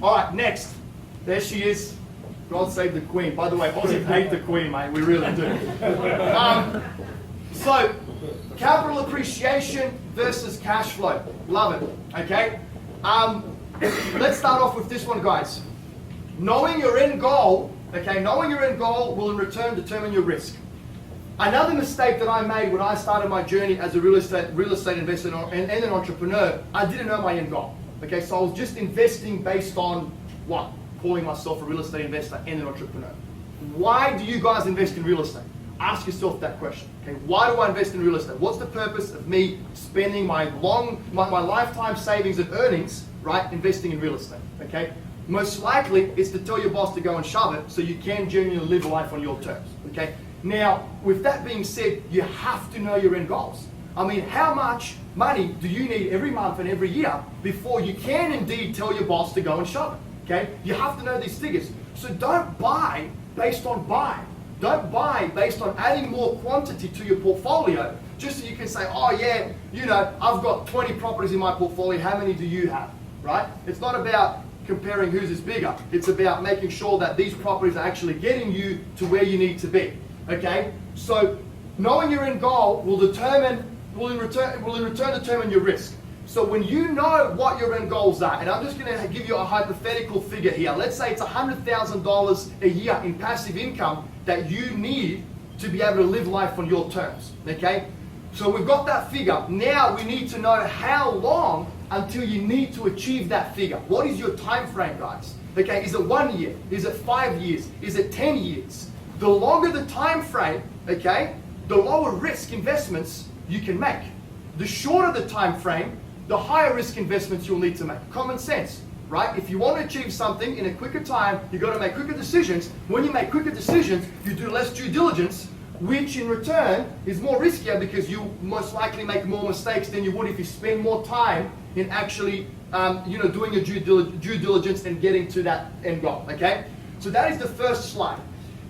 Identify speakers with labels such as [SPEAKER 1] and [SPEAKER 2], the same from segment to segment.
[SPEAKER 1] All right, next. There she is. God save the Queen. By the way, Aussies hate the Queen, mate. We really do. So, capital appreciation versus cash flow. Love it. Okay? Let's start off with this one, guys. Knowing your end goal, okay, knowing your end goal will in return determine your risk. Another mistake that I made when I started my journey as a real estate investor and an entrepreneur, I didn't know my end goal. Okay, so I was just investing based on what? Calling myself a real estate investor and an entrepreneur. Why do you guys invest in real estate? Ask yourself that question. Okay, why do I invest in real estate? What's the purpose of me spending my lifetime savings and earnings, right, investing in real estate? Okay, most likely it's to tell your boss to go and shove it so you can genuinely live life on your terms. Okay, now with that being said, you have to know your end goals. I mean, how much money do you need every month and every year before you can indeed tell your boss to go and shove it? Okay, you have to know these figures. So don't buy based on buying. Don't buy based on adding more quantity to your portfolio just so you can say, oh yeah, you know, I've got 20 properties in my portfolio, how many do you have, right? It's not about comparing whose is bigger. It's about making sure that these properties are actually getting you to where you need to be, okay? So knowing your end goal will in return determine your risk. So when you know what your end goals are, and I'm just going to give you a hypothetical figure here. Let's say it's $100,000 a year in passive income that you need to be able to live life on your terms, okay? So we've got that figure. Now we need to know how long until you need to achieve that figure. What is your time frame, guys? Okay, is it 1 year? Is it 5 years? Is it 10 years? The longer the time frame, okay, the lower risk investments you can make. The shorter the time frame, the higher risk investments you'll need to make. Common sense, right? If you want to achieve something in a quicker time, you've got to make quicker decisions. When you make quicker decisions, you do less due diligence, which in return is more riskier because you most likely make more mistakes than you would if you spend more time in actually doing your due diligence and getting to that end goal, okay? So that is the first slide.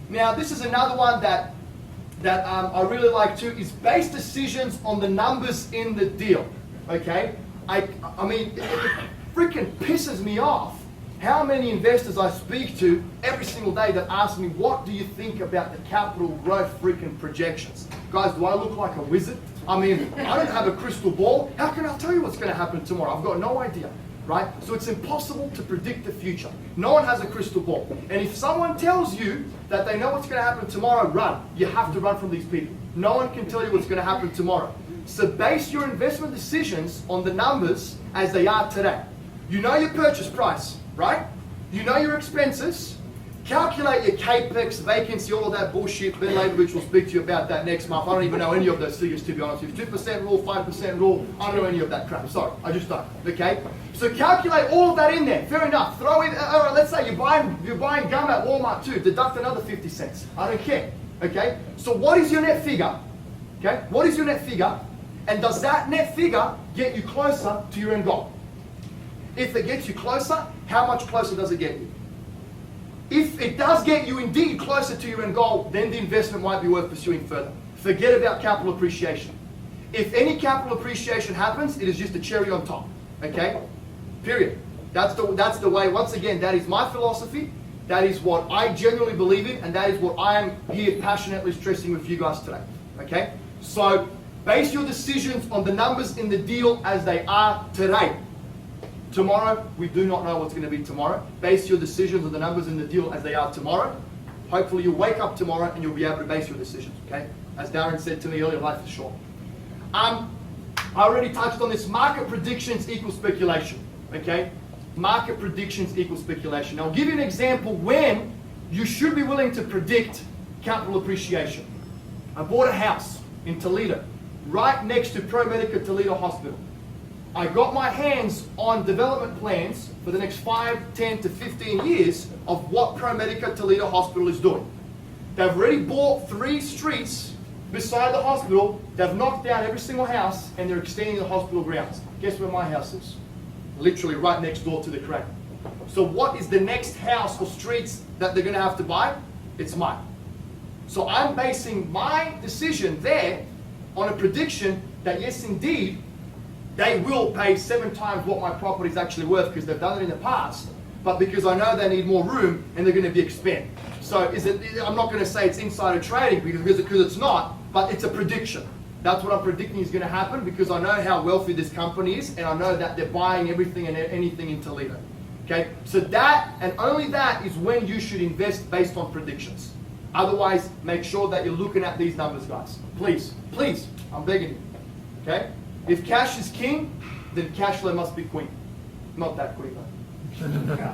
[SPEAKER 1] Now, this is another one that I really like too, is base decisions on the numbers in the deal, okay? I mean, it freaking pisses me off how many investors I speak to every single day that ask me, what do you think about the capital growth freaking projections? Guys, do I look like a wizard? I mean, I don't have a crystal ball. How can I tell you what's going to happen tomorrow? I've got no idea, right? So it's impossible to predict the future. No one has a crystal ball. And if someone tells you that they know what's going to happen tomorrow, run. You have to run from these people. No one can tell you what's going to happen tomorrow. So base your investment decisions on the numbers as they are today. You know your purchase price, right? You know your expenses. Calculate your capex, vacancy, all of that bullshit. Ben Labovich will speak to you about that next month. I don't even know any of those figures, to be honest with you. 2% rule, 5% rule, I don't know any of that crap. Sorry, I just don't, okay? So calculate all of that in there. Fair enough. Throw in, all right, let's say you're buying gum at Walmart too. Deduct another 50 cents. I don't care, okay? So what is your net figure? Okay, what is your net figure? And does that net figure get you closer to your end goal? If it gets you closer, how much closer does it get you? If it does get you indeed closer to your end goal, then the investment might be worth pursuing further. Forget about capital appreciation. If any capital appreciation happens, it is just a cherry on top, okay? Period. That's the way, once again, that is my philosophy. That is what I genuinely believe in, and that is what I am here passionately stressing with you guys today, okay? So, base your decisions on the numbers in the deal as they are today. Tomorrow, we do not know what's going to be tomorrow. Base your decisions on the numbers in the deal as they are tomorrow. Hopefully you'll wake up tomorrow and you'll be able to base your decisions, okay? As Darren said to me earlier, life is short. I already touched on this. Market predictions equal speculation, okay? Market predictions equal speculation. Now, I'll give you an example when you should be willing to predict capital appreciation. I bought a house in Toledo, right next to ProMedica Toledo Hospital. I got my hands on development plans for the next 5, 10 to 15 years of what ProMedica Toledo Hospital is doing. They've already bought 3 streets beside the hospital. They've knocked down every single house and they're extending the hospital grounds. Guess where my house is? Literally right next door to the crack. So what is the next house or streets that they're going to have to buy? It's mine. So I'm basing my decision there on a prediction that yes, indeed, they will pay 7 times what my property is actually worth because they've done it in the past. but because I know they need more room and they're going to be expanded. So I'm not going to say it's insider trading because it's not, but it's a prediction. That's what I'm predicting is going to happen because I know how wealthy this company is and I know that they're buying everything and anything in Toledo. Okay, so that and only that is when you should invest based on predictions. Otherwise, make sure that you're looking at these numbers, guys. Please, please, I'm begging you. Okay, if cash is king, then cash flow must be queen. Not that queen, though.